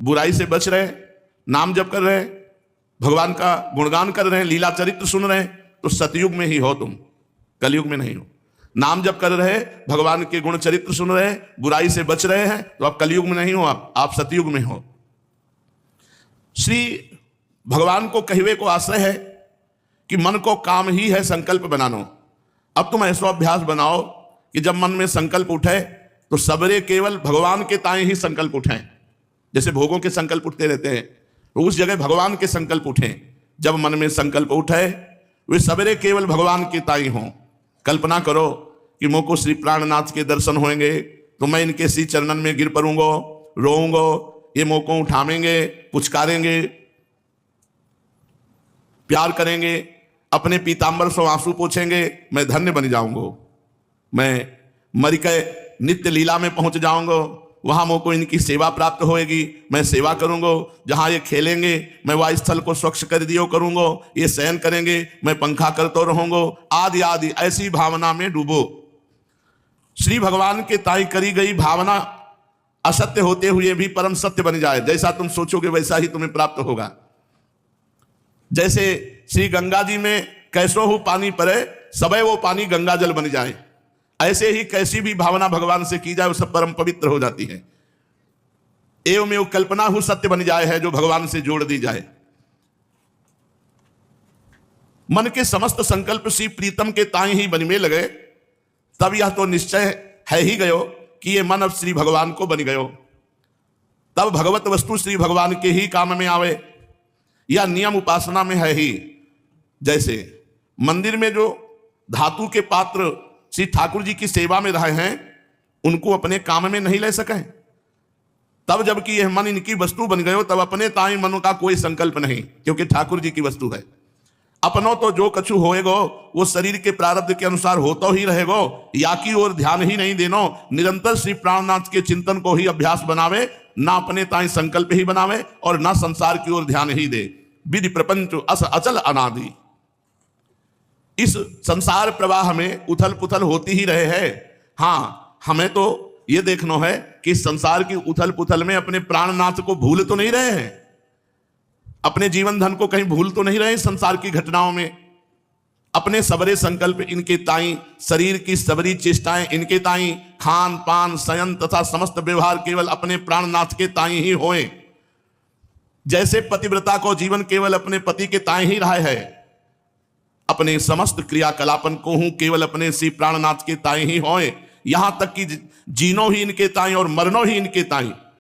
बुराई से बच रहे, नाम जप कर रहे, भगवान का गुणगान कर रहे हैं, लीला चरित्र सुन रहे हैं, तो सतयुग में ही हो तुम, कलयुग में नहीं हो। नाम जप कर रहे, भगवान के गुण चरित्र सुन रहे, बुराई से बच रहे हैं, तो आप कलयुग में नहीं हो, आप सतयुग में हो। श्री भगवान को कहिवे को आश्रय है कि मन को काम ही है संकल्प बनानो। अब तुम ऐसा अभ्यास बनाओ कि जब मन में संकल्प उठे तो सबरे केवल भगवान के ताई ही संकल्प उठें। जैसे भोगों के संकल्प उठते रहते हैं, तो उस जगह भगवान के संकल्प उठें। जब मन में संकल्प उठे वे सबरे केवल भगवान के ताई हों। कल्पना करो कि मोको श्री प्राणनाथ के दर्शन होंगे तो मैं इनके श्री चरणन में गिर पड़ूंगा, रोऊंगा, ये मोको उठावेंगे, पुचकारेंगे, प्यार करेंगे, अपने पीतांबर से आंसू पोछेंगे, मैं धन्य बन जाऊंगा, मैं मर के नित्य लीला में पहुंच जाऊंगा, वहां मोको इनकी सेवा प्राप्त होएगी, मैं सेवा करूंगा, जहां ये खेलेंगे मैं वह स्थल को स्वच्छ कर दियो करूंगा, ये शयन करेंगे मैं पंखा करता रहूंगा, आदि आदि ऐसी भावना में डूबो। श्री भगवान के ताई करी गई भावना असत्य होते हुए भी परम सत्य बन जाए। जैसा तुम सोचोगे वैसा ही तुम्हें प्राप्त होगा। जैसे श्री गंगा जी में कैसो हो पानी पड़े सबे वो पानी गंगा जल बन जाए, ऐसे ही कैसी भी भावना भगवान से की जाए वो सब परम पवित्र हो जाती है। एवं एवं कल्पना हो सत्य बन जाए है जो भगवान से जोड़ दी जाए। मन के समस्त संकल्प श्री प्रीतम के ताई ही बनने लगे, तब यह तो निश्चय है ही गयो कि ये मन अब श्री भगवान को बन गयो। तब भगवत वस्तु श्री भगवान के ही काम में आवे, या नियम उपासना में है ही। जैसे मंदिर में जो धातु के पात्र श्री ठाकुर जी की सेवा में रहे हैं, उनको अपने काम में नहीं ले सके, तब जबकि यह मन इनकी वस्तु बन गयो, तब अपने ताई मन का कोई संकल्प नहीं, क्योंकि ठाकुर जी की वस्तु है। अपनों तो जो कछु होएगो वो शरीर के प्रारब्ध के अनुसार होता ही रहेगो, या की ओर ध्यान ही नहीं देनो, निरंतर श्री प्राणनाथ के चिंतन को ही अभ्यास बनावे, ना अपने ताई संकल्प ही बनावे और ना संसार की ओर ध्यान ही दे। विधि प्रपंच अस अचल अनादि। इस संसार प्रवाह में उथल पुथल होती ही रहे है। हाँ, हमें तो ये देखना है कि संसार की उथल पुथल में अपने प्राणनाथ को भूल तो नहीं रहे हैं, अपने जीवन धन को कहीं भूल तो नहीं रहे संसार की घटनाओं में। अपने सबरे संकल्प इनके ताई, शरीर की सबरी चेष्टाएं इनके ताई, खान पान शयन तथा समस्त व्यवहार केवल अपने प्राणनाथ के ताई ही होए। जैसे पतिव्रता को जीवन केवल अपने पति के ताई ही रहा है, अपने समस्त क्रियाकलापन को हूं केवल अपने श्री प्राणनाथ के ताई ही होए। यहां तक कि जीनो ही इनके ताई और मरनो ही इनके ताई।